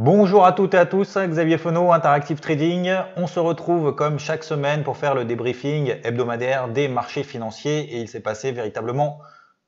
Bonjour à toutes et à tous, Xavier Fenot, Interactive Trading. On se retrouve comme chaque semaine pour faire le débriefing hebdomadaire des marchés financiers et il s'est passé véritablement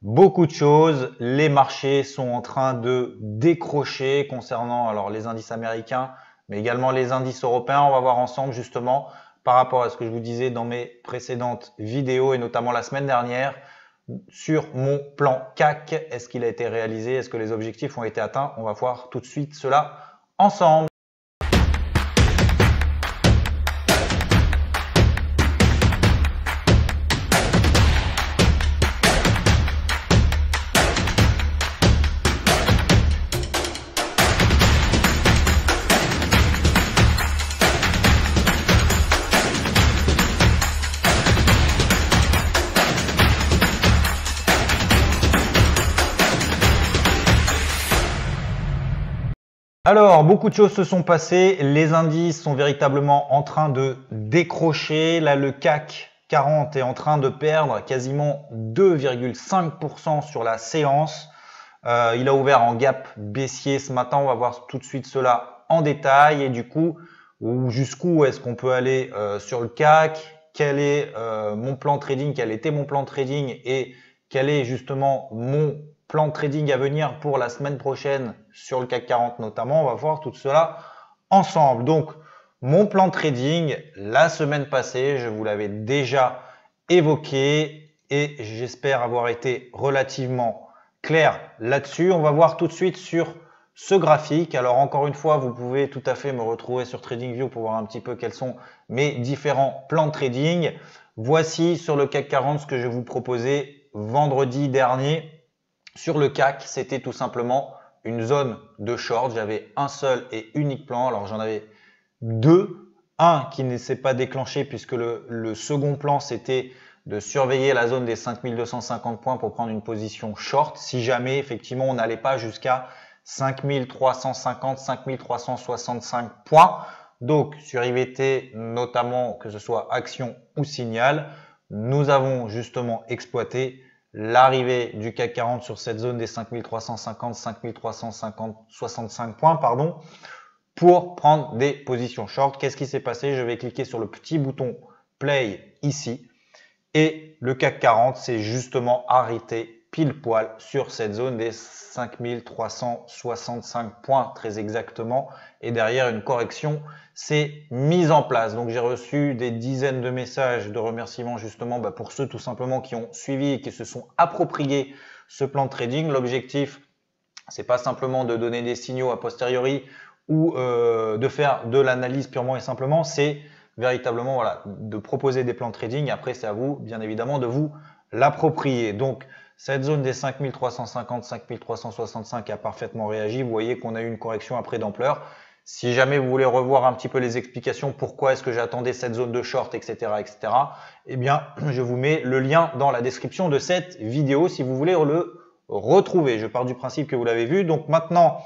beaucoup de choses. Les marchés sont en train de décrocher concernant les indices américains mais également les indices européens. On va voir ensemble justement par rapport à ce que je vous disais dans mes précédentes vidéos et notamment la semaine dernière sur mon plan CAC. Est-ce qu'il a été réalisé? Est-ce que les objectifs ont été atteints? On va voir tout de suite cela ensemble. Alors, beaucoup de choses se sont passées. Les indices sont véritablement en train de décrocher. Là, le CAC 40 est en train de perdre quasiment 2,5% sur la séance. Il a ouvert en gap baissier ce matin. On va voir tout de suite cela en détail. Et du coup, jusqu'où est-ce qu'on peut aller sur le CAC? Quel est mon plan de trading? Quel était mon plan de trading? Et quel est justement mon plan de trading à venir pour la semaine prochaine sur le CAC 40 notamment? On va voir tout cela ensemble. Donc, mon plan de trading, la semaine passée, je vous l'avais déjà évoqué et j'espère avoir été relativement clair là-dessus. On va voir tout de suite sur ce graphique. Alors, encore une fois, vous pouvez tout à fait me retrouver sur TradingView pour voir un petit peu quels sont mes différents plans de trading. Voici sur le CAC 40 ce que je vous proposais vendredi dernier. Sur le CAC, c'était tout simplement une zone de short. J'avais un seul et unique plan. Alors, j'en avais deux. Un qui ne s'est pas déclenché puisque le second plan, c'était de surveiller la zone des 5250 points pour prendre une position short. Si jamais, effectivement, on n'allait pas jusqu'à 5350, 5365 points. Donc, sur IVT, notamment, que ce soit action ou signal, nous avons justement exploité l'arrivée du CAC 40 sur cette zone des 5350, 5350, 65 points, pour prendre des positions short. Qu'est-ce qui s'est passé? Je vais cliquer sur le petit bouton Play ici et le CAC 40 s'est justement arrêté pile poil sur cette zone des 5365 points très exactement. Et derrière, une correction s'est mise en place. Donc, j'ai reçu des dizaines de messages de remerciements justement pour ceux tout simplement qui ont suivi et qui se sont appropriés ce plan de trading. L'objectif, c'est pas simplement de donner des signaux a posteriori ou de faire de l'analyse purement et simplement, c'est véritablement de proposer des plans de trading. Après, c'est à vous, bien évidemment, de vous l'approprier. Donc, cette zone des 5350, 5365 a parfaitement réagi. Vous voyez qu'on a eu une correction après d'ampleur. Si jamais vous voulez revoir un petit peu les explications, pourquoi est-ce que j'attendais cette zone de short, etc., eh bien, je vous mets le lien dans la description de cette vidéo si vous voulez le retrouver. Je pars du principe que vous l'avez vu. Donc maintenant,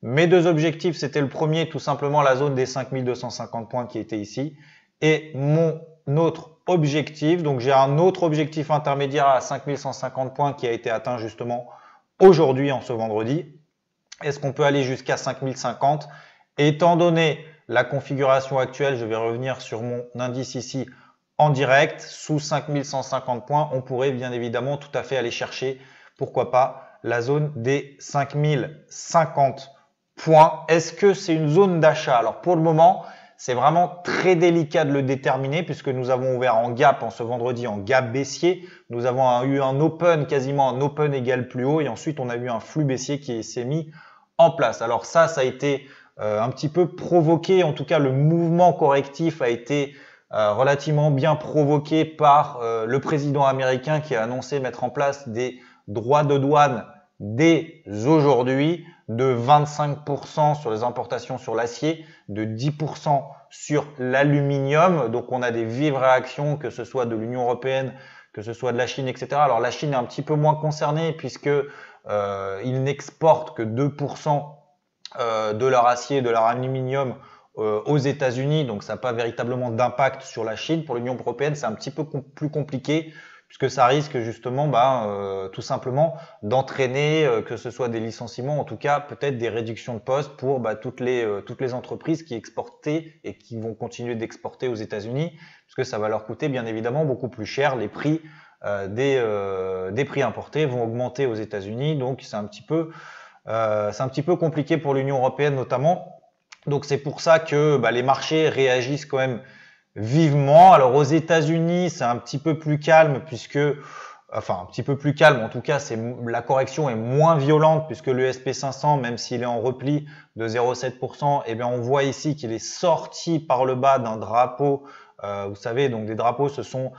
mes deux objectifs, c'était le premier, tout simplement la zone des 5250 points qui était ici. Et mon autre objectif, donc j'ai un autre objectif intermédiaire à 5150 points qui a été atteint justement aujourd'hui en ce vendredi. Est-ce qu'on peut aller jusqu'à 5050? Étant donné la configuration actuelle, je vais revenir sur mon indice ici en direct, sous 5150 points, on pourrait bien évidemment tout à fait aller chercher, pourquoi pas, la zone des 5050 points. Est-ce que c'est une zone d'achat? Alors pour le moment, c'est vraiment très délicat de le déterminer puisque nous avons ouvert en gap en ce vendredi en gap baissier. Nous avons eu un open, quasiment un open égal plus haut et ensuite on a eu un flux baissier qui s'est mis en place. Alors ça a été un petit peu provoqué. En tout cas, le mouvement correctif a été relativement bien provoqué par le président américain qui a annoncé mettre en place des droits de douane dès aujourd'hui de 25% sur les importations sur l'acier, de 10% sur l'aluminium. Donc, on a des vives réactions, que ce soit de l'Union européenne, que ce soit de la Chine, etc. Alors, la Chine est un petit peu moins concernée puisque ils n'exportent que 2% de leur acier, de leur aluminium aux États-Unis. Donc, ça n'a pas véritablement d'impact sur la Chine. Pour l'Union européenne, c'est un petit peu plus compliqué puisque ça risque justement tout simplement d'entraîner que ce soit des licenciements, en tout cas peut-être des réductions de postes pour toutes les entreprises qui exportaient et qui vont continuer d'exporter aux États-Unis, puisque ça va leur coûter bien évidemment beaucoup plus cher. Les prix des prix importés vont augmenter aux États-Unis, donc c'est un petit peu compliqué pour l'Union européenne notamment. Donc c'est pour ça que les marchés réagissent quand même vivement. Alors aux États-Unis, c'est un petit peu plus calme un petit peu plus calme. En tout cas, la correction est moins violente puisque le SP500, même s'il est en repli de 0,7%, eh bien on voit ici qu'il est sorti par le bas d'un drapeau. Vous savez, donc des drapeaux, ce sont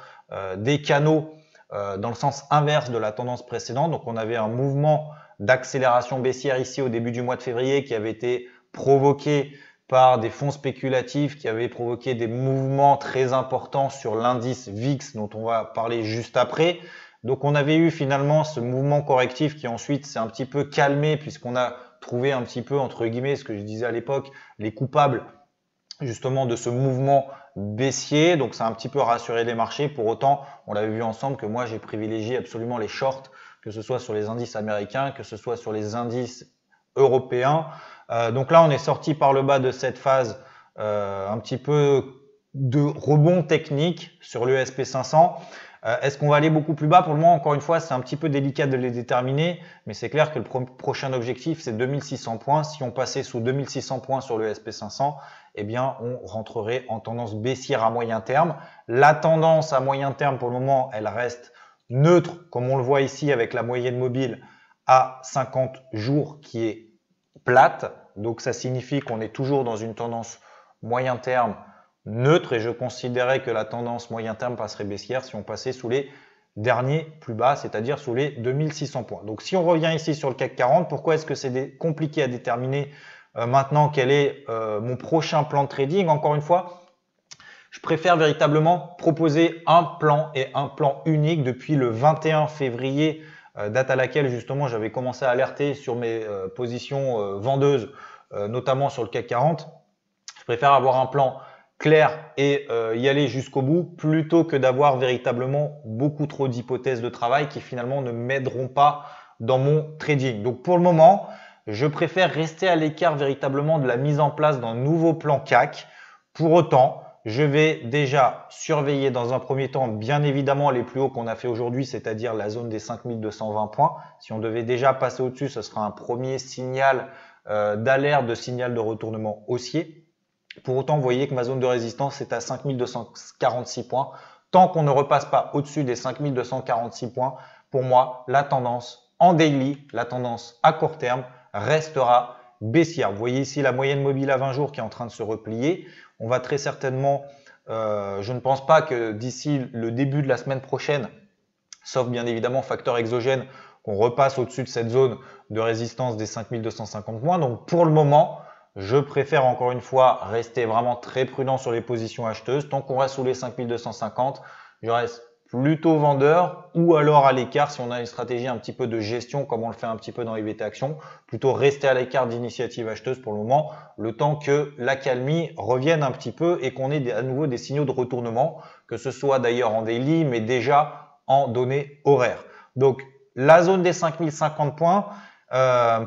des canaux dans le sens inverse de la tendance précédente. Donc on avait un mouvement d'accélération baissière ici au début du mois de février qui avait été provoqué par des fonds spéculatifs qui avaient provoqué des mouvements très importants sur l'indice VIX dont on va parler juste après. Donc on avait eu finalement ce mouvement correctif qui ensuite s'est un petit peu calmé puisqu'on a trouvé un petit peu, entre guillemets, ce que je disais à l'époque, les coupables justement de ce mouvement baissier. Donc ça a un petit peu rassuré les marchés. Pour autant, on l'avait vu ensemble que moi j'ai privilégié absolument les shorts, que ce soit sur les indices américains, que ce soit sur les indices européens. Donc là, on est sorti par le bas de cette phase un petit peu de rebond technique sur le SP500. Est-ce qu'on va aller beaucoup plus bas? Pour le moment, encore une fois, c'est un petit peu délicat de les déterminer, mais c'est clair que le prochain objectif, c'est 2600 points. Si on passait sous 2600 points sur le SP500, eh bien, on rentrerait en tendance baissière à moyen terme. La tendance à moyen terme, pour le moment, elle reste neutre, comme on le voit ici avec la moyenne mobile à 50 jours qui est plate. Donc, ça signifie qu'on est toujours dans une tendance moyen terme neutre et je considérais que la tendance moyen terme passerait baissière si on passait sous les derniers plus bas, c'est-à-dire sous les 2600 points. Donc, si on revient ici sur le CAC 40, pourquoi est-ce que c'est compliqué à déterminer maintenant quel est mon prochain plan de trading? Encore une fois, je préfère véritablement proposer un plan et un plan unique depuis le 21 février, date à laquelle justement j'avais commencé à alerter sur mes positions vendeuses, notamment sur le CAC 40. Je préfère avoir un plan clair et y aller jusqu'au bout plutôt que d'avoir véritablement beaucoup trop d'hypothèses de travail qui finalement ne m'aideront pas dans mon trading. Donc pour le moment, je préfère rester à l'écart véritablement de la mise en place d'un nouveau plan CAC. Pour autant, je vais déjà surveiller dans un premier temps, bien évidemment, les plus hauts qu'on a fait aujourd'hui, c'est-à-dire la zone des 5220 points. Si on devait déjà passer au-dessus, ce sera un premier signal d'alerte, de signal de retournement haussier. Pour autant, vous voyez que ma zone de résistance est à 5246 points. Tant qu'on ne repasse pas au-dessus des 5246 points, pour moi, la tendance en daily, la tendance à court terme, restera baissière. Vous voyez ici la moyenne mobile à 20 jours qui est en train de se replier. On va très certainement, je ne pense pas que d'ici le début de la semaine prochaine, sauf bien évidemment facteur exogène, qu'on repasse au-dessus de cette zone de résistance des 5250 points. Donc pour le moment, je préfère encore une fois rester vraiment très prudent sur les positions acheteuses. Tant qu'on reste sous les 5250, je reste plutôt vendeur ou alors à l'écart si on a une stratégie un petit peu de gestion comme on le fait un petit peu dans IVT Action, plutôt rester à l'écart d'initiatives acheteuses pour le moment, le temps que l'accalmie revienne un petit peu et qu'on ait à nouveau des signaux de retournement, que ce soit d'ailleurs en daily mais déjà en données horaires. Donc la zone des 5050 points,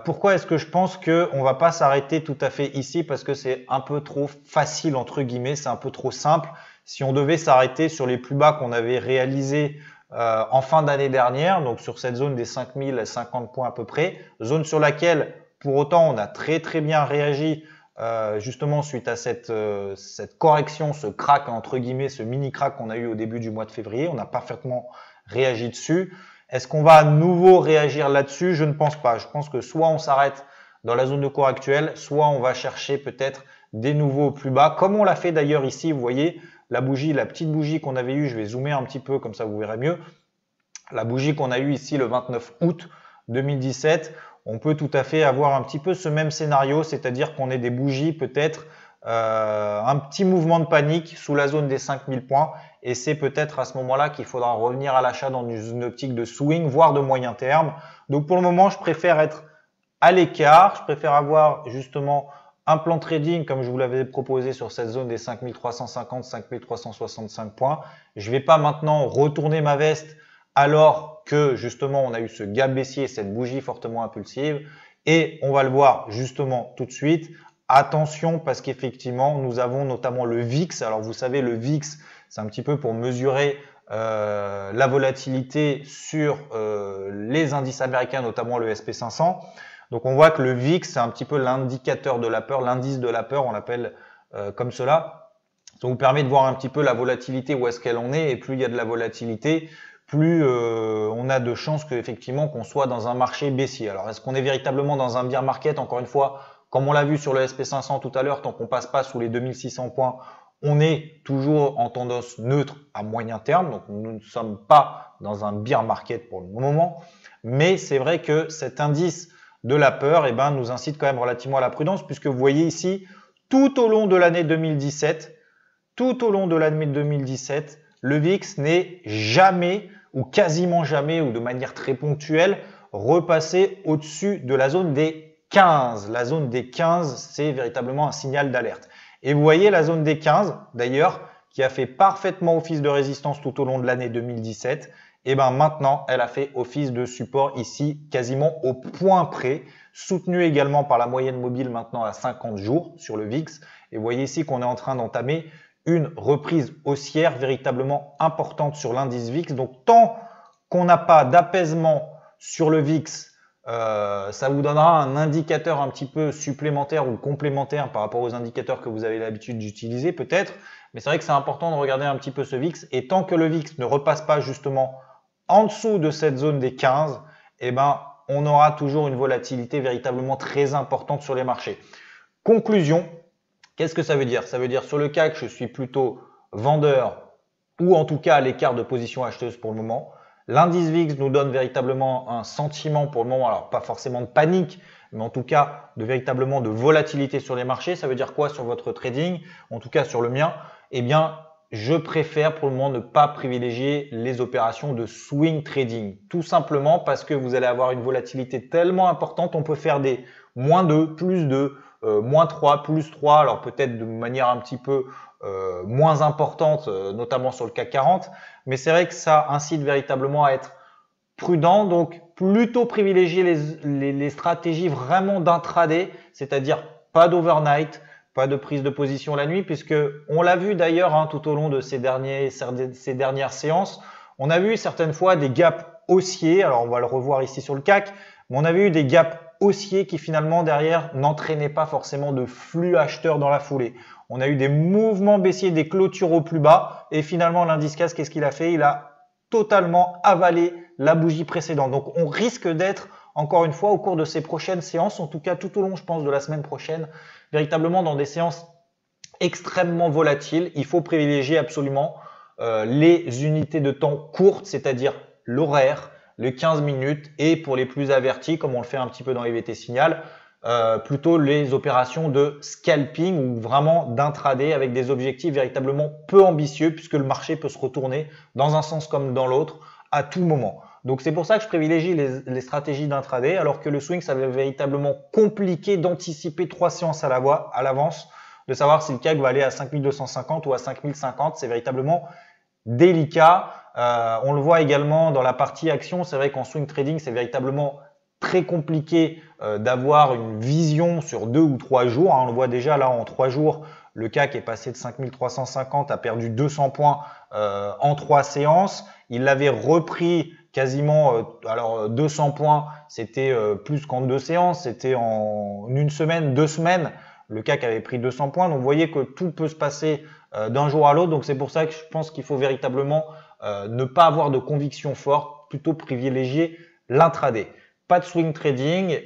pourquoi est-ce que je pense qu'on ne va pas s'arrêter tout à fait ici? Parce que c'est un peu trop facile entre guillemets, c'est un peu trop simple. Si on devait s'arrêter sur les plus bas qu'on avait réalisés en fin d'année dernière, donc sur cette zone des 5050 points à peu près, zone sur laquelle pour autant on a très bien réagi justement suite à cette correction, ce crack entre guillemets, ce mini crack qu'on a eu au début du mois de février, on a parfaitement réagi dessus. Est-ce qu'on va à nouveau réagir là-dessus? Je ne pense pas. Je pense que soit on s'arrête dans la zone de cours actuelle, soit on va chercher peut-être des nouveaux plus bas, comme on l'a fait d'ailleurs ici, vous voyez, la bougie, la petite bougie qu'on avait eue, je vais zoomer un petit peu, comme ça vous verrez mieux. La bougie qu'on a eue ici le 29 août 2017, on peut tout à fait avoir un petit peu ce même scénario, c'est-à-dire qu'on ait des bougies peut-être un petit mouvement de panique sous la zone des 5000 points et c'est peut-être à ce moment-là qu'il faudra revenir à l'achat dans une optique de swing, voire de moyen terme. Donc pour le moment, je préfère être à l'écart, je préfère avoir justement un plan trading comme je vous l'avais proposé sur cette zone des 5350, 5365 points. Je ne vais pas maintenant retourner ma veste alors que justement on a eu ce gap baissier, cette bougie fortement impulsive. Et on va le voir justement tout de suite. Attention parce qu'effectivement, nous avons notamment le VIX. Alors vous savez, le VIX, c'est un petit peu pour mesurer la volatilité sur les indices américains, notamment le SP500. Donc on voit que le VIX, c'est un petit peu l'indicateur de la peur, l'indice de la peur, on l'appelle comme cela. Ça vous permet de voir un petit peu la volatilité, où est-ce qu'elle en est, et plus il y a de la volatilité, plus on a de chances qu'effectivement qu'on soit dans un marché baissier. Alors est-ce qu'on est véritablement dans un bear market? Encore une fois, comme on l'a vu sur le SP500 tout à l'heure, tant qu'on passe pas sous les 2600 points, on est toujours en tendance neutre à moyen terme. Donc nous ne sommes pas dans un bear market pour le moment. Mais c'est vrai que cet indice de la peur nous incite quand même relativement à la prudence, puisque vous voyez ici, tout au long de l'année 2017, le VIX n'est jamais ou quasiment jamais ou de manière très ponctuelle repassé au-dessus de la zone des 15. La zone des 15, c'est véritablement un signal d'alerte. Et vous voyez la zone des 15, d'ailleurs, qui a fait parfaitement office de résistance tout au long de l'année 2017, et maintenant, elle a fait office de support ici, quasiment au point près, soutenu également par la moyenne mobile maintenant à 50 jours sur le VIX. Et vous voyez ici qu'on est en train d'entamer une reprise haussière véritablement importante sur l'indice VIX. Donc, tant qu'on n'a pas d'apaisement sur le VIX, ça vous donnera un indicateur un petit peu supplémentaire ou complémentaire par rapport aux indicateurs que vous avez l'habitude d'utiliser peut-être. Mais c'est vrai que c'est important de regarder un petit peu ce VIX. Et tant que le VIX ne repasse pas justement en dessous de cette zone des 15, on aura toujours une volatilité véritablement très importante sur les marchés. Conclusion, qu'est-ce que ça veut dire? Ça veut dire sur le CAC, je suis plutôt vendeur ou en tout cas à l'écart de position acheteuse pour le moment. L'indice VIX nous donne véritablement un sentiment pour le moment, alors pas forcément de panique, mais en tout cas véritablement de volatilité sur les marchés. Ça veut dire quoi sur votre trading? En tout cas sur le mien, je préfère pour le moment ne pas privilégier les opérations de swing trading. Tout simplement parce que vous allez avoir une volatilité tellement importante, on peut faire des -2, +2, -3, +3, alors peut-être de manière un petit peu moins importante, notamment sur le CAC 40. Mais c'est vrai que ça incite véritablement à être prudent, donc plutôt privilégier les stratégies vraiment d'intraday, c'est-à-dire pas d'overnight, pas de prise de position la nuit, puisque on l'a vu d'ailleurs tout au long de ces dernières séances, on a vu certaines fois des gaps haussiers, alors on va le revoir ici sur le CAC, mais on a vu des gaps haussiers qui finalement derrière n'entraînaient pas forcément de flux acheteurs dans la foulée. On a eu des mouvements baissiers, des clôtures au plus bas, et finalement l'indice CAC, qu'est-ce qu'il a fait? Il a totalement avalé la bougie précédente. Donc on risque d'être, encore une fois, au cours de ces prochaines séances, en tout cas tout au long, je pense, de la semaine prochaine, véritablement dans des séances extrêmement volatiles. Il faut privilégier absolument les unités de temps courtes, c'est-à-dire l'horaire, les 15 minutes, et pour les plus avertis, comme on le fait un petit peu dans EVT Signal, plutôt les opérations de scalping ou vraiment d'intraday avec des objectifs véritablement peu ambitieux, puisque le marché peut se retourner dans un sens comme dans l'autre à tout moment. Donc c'est pour ça que je privilégie les stratégies d'intraday, alors que le swing, ça va être véritablement compliqué d'anticiper 3 séances à l'avance, de savoir si le CAC va aller à 5250 ou à 5050. C'est véritablement délicat. On le voit également dans la partie action. C'est vrai qu'en swing trading, c'est véritablement très compliqué d'avoir une vision sur 2 ou 3 jours. On le voit déjà là en 3 jours, le CAC est passé de 5350, a perdu 200 points en 3 séances. Il l'avait repris quasiment, alors 200 points, c'était plus qu'en 2 séances, c'était en une semaine, 2 semaines. Le CAC avait pris 200 points, donc vous voyez que tout peut se passer d'un jour à l'autre. Donc c'est pour ça que je pense qu'il faut véritablement ne pas avoir de conviction forte, plutôt privilégier l'intraday. Pas de swing trading.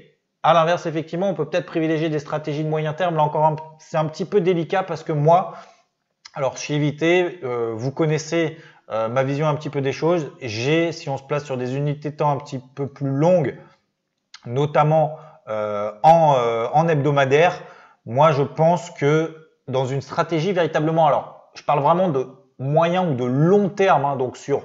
À l'inverse, effectivement, on peut peut-être privilégier des stratégies de moyen terme. Là encore, c'est un petit peu délicat parce que moi, alors chez EVT, vous connaissez ma vision un petit peu des choses. Si on se place sur des unités de temps un petit peu plus longues, notamment en hebdomadaire, moi je pense que dans une stratégie véritablement, alors je parle vraiment de moyen ou de long terme, donc sur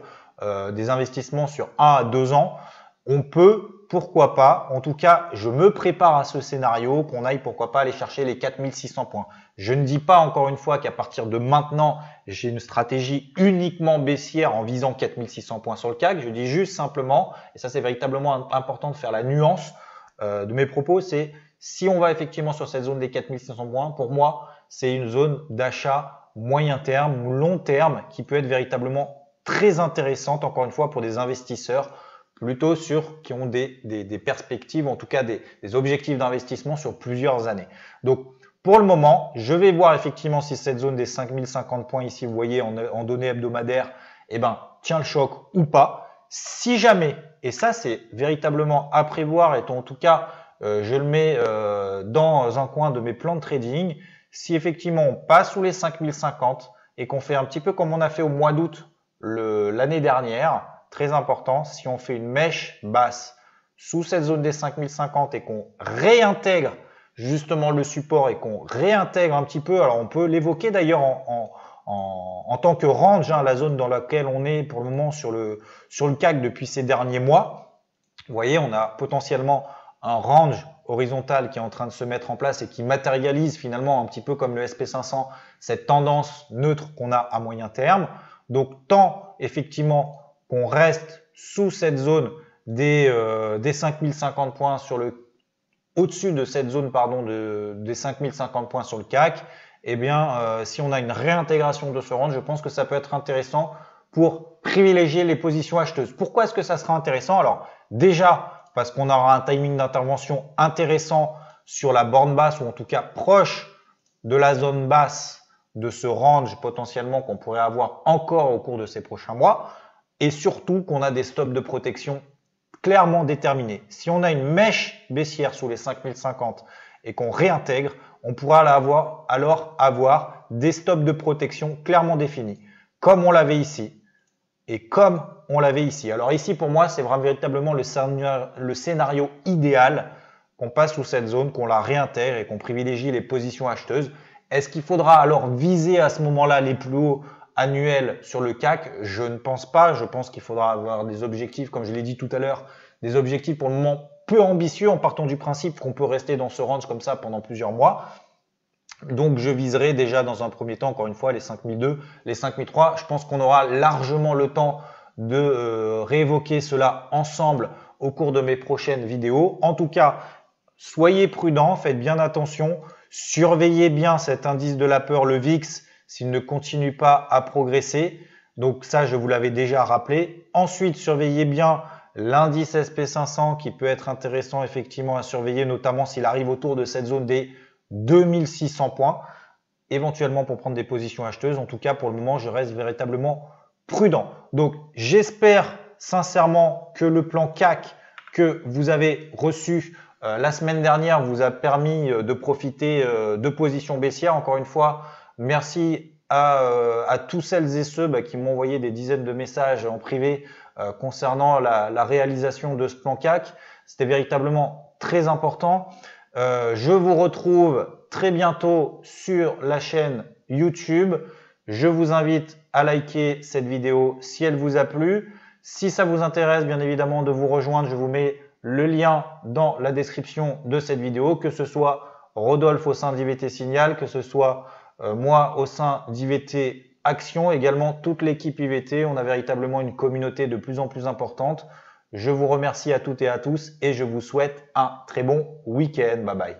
des investissements sur 1 à 2 ans, on peut pourquoi pas, en tout cas, je me prépare à ce scénario, qu'on aille, pourquoi pas, aller chercher les 4600 points. Je ne dis pas encore une fois qu'à partir de maintenant, j'ai une stratégie uniquement baissière en visant 4600 points sur le CAC. Je dis juste simplement, et ça c'est véritablement important de faire la nuance de mes propos, c'est si on va effectivement sur cette zone des 4600 points, pour moi, c'est une zone d'achat moyen terme ou long terme qui peut être véritablement très intéressante, encore une fois, pour des investisseurs plutôt qui ont des perspectives, en tout cas des objectifs d'investissement sur plusieurs années. Donc, pour le moment, je vais voir effectivement si cette zone des 5050 points ici, vous voyez, en données hebdomadaires, eh ben, tient le choc ou pas. Si jamais, et ça c'est véritablement à prévoir, et en tout cas, je le mets dans un coin de mes plans de trading, si effectivement on passe sous les 5050 et qu'on fait un petit peu comme on a fait au mois d'août l'année dernière, très important, si on fait une mèche basse sous cette zone des 5050 et qu'on réintègre justement le support et qu'on réintègre un petit peu, alors on peut l'évoquer d'ailleurs en tant que range, hein, la zone dans laquelle on est pour le moment sur le CAC depuis ces derniers mois. Vous voyez, on a potentiellement un range horizontal qui est en train de se mettre en place et qui matérialise finalement un petit peu comme le SP500 cette tendance neutre qu'on a à moyen terme. Donc tant effectivement qu'on reste sous cette zone des 5050 points au-dessus de cette zone des 5050 points sur le CAC, eh bien si on a une réintégration de ce range, je pense que ça peut être intéressant pour privilégier les positions acheteuses. Pourquoi est-ce que ça sera intéressant? Alors déjà parce qu'on aura un timing d'intervention intéressant sur la borne basse ou en tout cas proche de la zone basse de ce range potentiellement qu'on pourrait avoir encore au cours de ces prochains mois. Et surtout qu'on a des stops de protection clairement déterminés. Si on a une mèche baissière sous les 5050 et qu'on réintègre, on pourra alors avoir des stops de protection clairement définis, comme on l'avait ici et comme on l'avait ici. Alors ici, pour moi, c'est vraiment véritablement le scénario idéal qu'on passe sous cette zone, qu'on la réintègre et qu'on privilégie les positions acheteuses. Est-ce qu'il faudra alors viser à ce moment-là les plus hauts annuel sur le CAC? Je ne pense pas. Je pense qu'il faudra avoir des objectifs, comme je l'ai dit tout à l'heure, des objectifs pour le moment peu ambitieux en partant du principe qu'on peut rester dans ce range comme ça pendant plusieurs mois. Donc je viserai déjà dans un premier temps, encore une fois, les 5002, les 5003. Je pense qu'on aura largement le temps de réévoquer cela ensemble au cours de mes prochaines vidéos. En tout cas, soyez prudents, faites bien attention, surveillez bien cet indice de la peur, le VIX, s'il ne continue pas à progresser. Donc ça, je vous l'avais déjà rappelé. Ensuite, surveillez bien l'indice SP500 qui peut être intéressant effectivement à surveiller, notamment s'il arrive autour de cette zone des 2600 points, éventuellement pour prendre des positions acheteuses. En tout cas, pour le moment, je reste véritablement prudent. Donc, j'espère sincèrement que le plan CAC que vous avez reçu la semaine dernière vous a permis de profiter de positions baissières. Encore une fois, merci à tous celles et ceux qui m'ont envoyé des dizaines de messages en privé concernant la réalisation de ce plan CAC. C'était véritablement très important. Je vous retrouve très bientôt sur la chaîne YouTube. Je vous invite à liker cette vidéo si elle vous a plu. Si ça vous intéresse, bien évidemment, de vous rejoindre, je vous mets le lien dans la description de cette vidéo, que ce soit Rodolphe au sein d'IVT Signal, que ce soit moi au sein d'IVT Action, également toute l'équipe IVT. On a véritablement une communauté de plus en plus importante. Je vous remercie à toutes et à tous et je vous souhaite un très bon week-end. Bye bye.